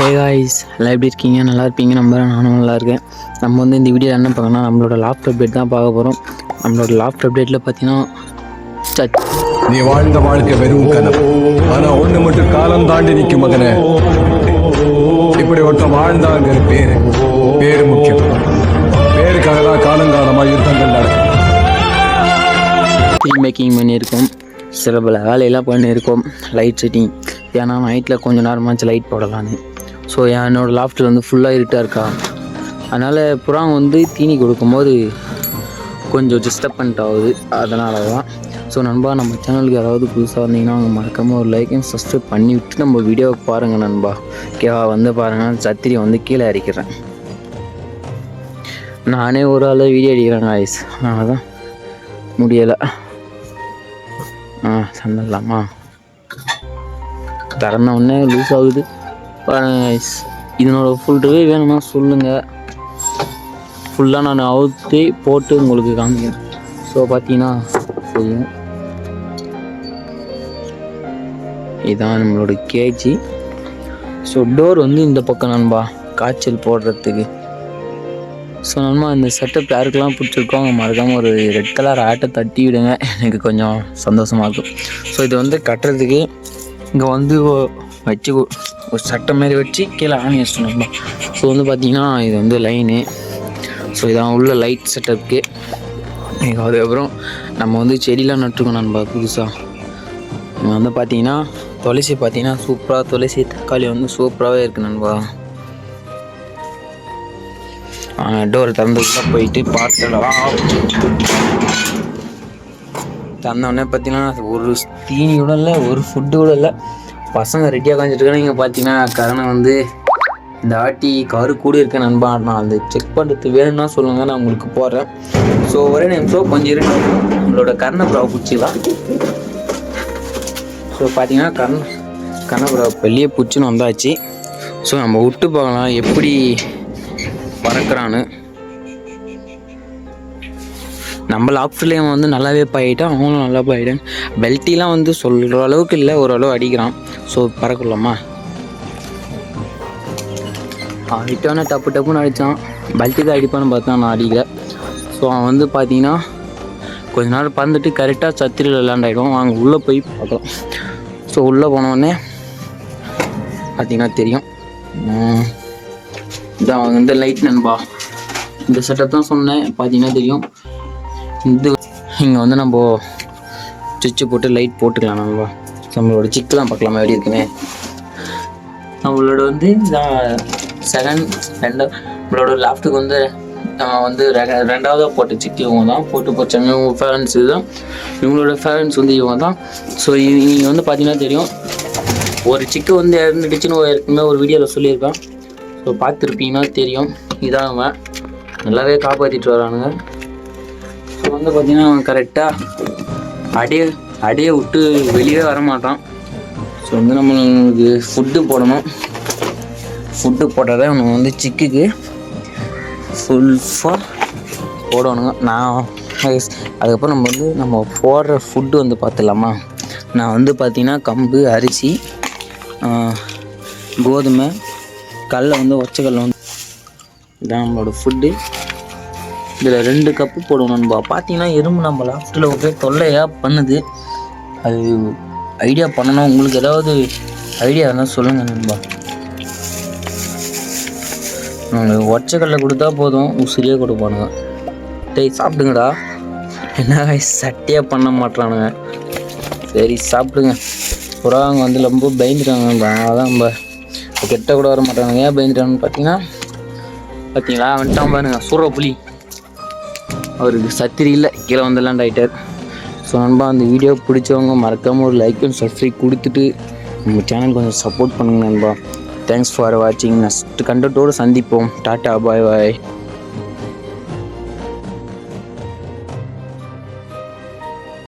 Hey guys, எல்லாம் எப்படி இருக்கீங்க? நல்லா இருப்பீங்க நம்புறேன். நானும் நல்லா இருக்கேன். நம்ம வந்து இந்த வீடியோ என்ன பார்க்கணும்னா நம்மளோட லாஃப்ட் அப்டேட் தான் பார்க்க போகிறோம். நம்மளோட லாஃப்ட் அப்டேட்டில் பார்த்தீங்கன்னா நீ வாழ்ந்த வாழ்க்கை வெறும் கனவு. ஆனால் ஒன்று மட்டும் காலம் தாண்டி நிற்கும் மகனே. இப்படி ஒருத்தன் வாழ்ந்தாங்கிற பேரு முக்கியம். பேருக்காக தான் காலங்காலமாக யுத்தங்கள் நடக்கும். ஃபில்ம் மேக்கிங் பண்ணியிருக்கோம், சில பல வேலையெல்லாம் பண்ணியிருக்கோம். லைட் செட்டிங், ஏன்னா நைட்டில் கொஞ்சம் நேரமாச்சு லைட் போடலான்னு. ஸோ என்னோடய லாஃப்ட்டில் வந்து ஃபுல்லாக இருட்டாக இருக்கா, அதனால் புறாங்க வந்து தீனி கொடுக்கும்போது கொஞ்சம் டிஸ்டர்பன்ட் ஆகுது. அதனால தான். ஸோ நண்பா, நம்ம சேனலுக்கு யாராவது புதுசாக வந்தீங்கன்னா அவங்க மறக்காமல் ஒரு லைக் அண்ட் சப்ஸ்கிரைப் பண்ணி விட்டு நம்ம வீடியோவை பாருங்கள் நண்பா. ஓகேவா? வந்து பாருங்கள், சத்திரியை வந்து கீழே அடிக்கிறேன். நானே ஒரு ஆள் வீடியோ அடிக்கிறேன் காய்ஸ், அதனால தான் முடியலை. சந்தலாமா திறந்த உடனே லூஸ் ஆகுது பாருங்க காய்ஸ். இதனோட ஃபுல் ரிவ்யூ வேணும்னா சொல்லுங்கள். ஃபுல்லாக நான் அவுத்து போட்டு உங்களுக்கு காமிக்கிறேன். ஸோ பார்த்தீங்கன்னா தெரியும், இதுதான் நம்மளோட கேஜி. ஸோ டோர் வந்து இந்த பக்கம் நண்பா, காய்ச்சல் போடுறதுக்கு. ஸோ நண்பா, இந்த செட்டப் யாருக்கெல்லாம் பிடிச்சிருக்கோ அவங்க மறக்காமல் ஒரு ரெட் கலர் ஆட்டை தட்டி விடுங்க, எனக்கு கொஞ்சம் சந்தோஷமாக இருக்கும். ஸோ இது வந்து கட்டுறதுக்கு இங்கே வந்து வச்சு ஒரு சட்டை மாரி வச்சு கீழே ஆணி வச்சிட்டோம். ஸோ வந்து பார்த்திங்கன்னா இது வந்து லைனு. ஸோ இதான் உள்ள லைட் செட்டப்புக்கு. அதுக்கப்புறம் நம்ம வந்து செடியெலாம் நட்டுருக்கோம் நண்பா புதுசாக. இங்கே வந்து பார்த்திங்கன்னா துளசி பார்த்திங்கன்னா சூப்பராக, துளசி தக்காளி வந்து சூப்பராகவே இருக்குது நண்பா. டோர் திறந்து உள்ளே போயிட்டு பார்த்துடலாம். திறந்தோடனே பார்த்தீங்கன்னா ஒரு தீனி கூட இல்லை, ஒரு ஃபுட்டு கூட இல்லை. பசங்க ரெடியாக காஞ்சிட்ருக்காங்க. நீங்கள் பார்த்தீங்கன்னா கரணை வந்து இந்த ஆட்டி கரு கூடி இருக்கேன் நண்பா. நான் அந்த செக் பண்ணுறது வேணும்னா சொல்லுங்கள், நான் உங்களுக்கு போடுறேன். ஸோ ஒரே நிமிஷம் கொஞ்சம் இருக்கு, நம்மளோட கர்ணப்புறாவை பிடிச்சிக்கலாம். ஸோ பார்த்தீங்கன்னா கர்ணப்புறாவை வெளியே பிடிச்சின்னு வந்தாச்சு. ஸோ நம்ம விட்டு பார்க்கலாம் எப்படி பறக்கிறான்னு. நம்ம லாஃப்ட்லேயும் வந்து நல்லாவே பாயிட்டான், அவங்களும் நல்லா பாயிட்டேன். பெல்ட்டிலாம் வந்து சொல்கிற அளவுக்கு இல்லை, ஓரளவு அடிக்கிறான். ஸோ பறக்கலாமா? அடித்தானே டப்புன்னு அடித்தான். பெல்ட்டி தான் அடிப்பான்னு பார்த்தா நான் அடிக்கலை. ஸோ அவன் வந்து பார்த்தீங்கன்னா கொஞ்ச நேரம் பறந்துட்டு கரெக்டாக சத்திரியில் விளாண்டாயிடும். வாங்க உள்ளே போய் பார்க்கலாம். ஸோ உள்ளே போனோடனே பார்த்தீங்கன்னா தெரியும், இதான் வந்து லைட் நண்பா. இந்த செட்டப் தான் சொன்னேன், பார்த்தீங்கன்னா தெரியும். இது இங்கே வந்து நம்ம சுவிட்சு போட்டு லைட் போட்டுக்கலாம் நண்பா. நம்மளோட சிக்கெலாம் பார்க்கலாமா எப்படி இருக்குன்னு. நம்மளோட வந்து நம்மளோட லாஃப்ட்டுக்கு வந்து ரெண்டாவதாக போட்ட சிக்கு இவங்க தான் போட்டு போச்சாங்க. இவங்க ஃபேரண்ட்ஸ் தான், இவங்களோட ஃபேரண்ட்ஸ் வந்து இவங்க தான். ஸோ இவங்க வந்து பார்த்தீங்கன்னா தெரியும், ஒரு சிக்கு வந்து இறந்துடுச்சுன்னு ஏற்கனவே ஒரு வீடியோவில் சொல்லியிருக்கேன். ஸோ பார்த்துருப்பீங்கன்னா தெரியும். இதான் அவன் நல்லாவே காப்பாற்றிட்டு வரானுங்க. ஸோ வந்து பார்த்திங்கன்னா அவன் கரெக்டாக அடையை விட்டு வெளியே வரமாட்டான். ஸோ வந்து நம்மளுக்கு ஃபுட்டு போடணும். ஃபுட்டு போட்டால் தான் அவனுக்கு வந்து சிக்குக்கு ஃபுல்லாக போடணுங்க. அதுக்கப்புறம் நம்ம போடுற ஃபுட்டு வந்து பார்த்துடலாமா. நான் வந்து பார்த்திங்கன்னா கம்பு, அரிசி, கோதுமை, கடலை வந்து ஒச்சக்கடலை வந்து இதான் நம்மளோட ஃபுட்டு. இதில் 2 கப்பு போடுவோம் நண்பா. பார்த்தீங்கன்னா எறும்பு நம்ம லாஃப்ட்டில் ஒரு தொல்லையாக பண்ணுது. அது ஐடியா பண்ணணும். உங்களுக்கு ஏதாவது ஐடியா இருந்தால் சொல்லுங்கள் நண்பா. உங்களுக்கு ஒச்சக்கடலை கொடுத்தா போதும், உசிரியாக கொடுப்பானுங்க. டேய் சாப்பிடுங்கடா. என்ன சட்டையாக பண்ண மாட்டானுங்க. சரி சாப்பிடுங்க. புறாங்க வந்து ரொம்ப பயந்துட்டாங்க. அதான் நம்ம கெட்ட கூட வர மாட்டானுங்க. ஏன் பயந்துட்டாங்கன்னு பார்த்தீங்களா வந்துட்டான் பாருங்க, சூற புலி. அவருக்கு சத்திரி இல்லை, கீழே வந்துடலாம் டைட்டர். ஸோ நண்பா, அந்த வீடியோ பிடிச்சவங்க மறக்காமல் ஒரு லைக் அண்ட் சப்ஸ்கிரைப் கொடுத்துட்டு நம்ம சேனல் கொஞ்சம் சப்போர்ட் பண்ணுங்க நண்பா. தேங்க்ஸ் ஃபார் வாட்சிங். நெக்ஸ்ட் கண்டென்ட்டோடு சந்திப்போம். டாட்டா, பாய் பாய்.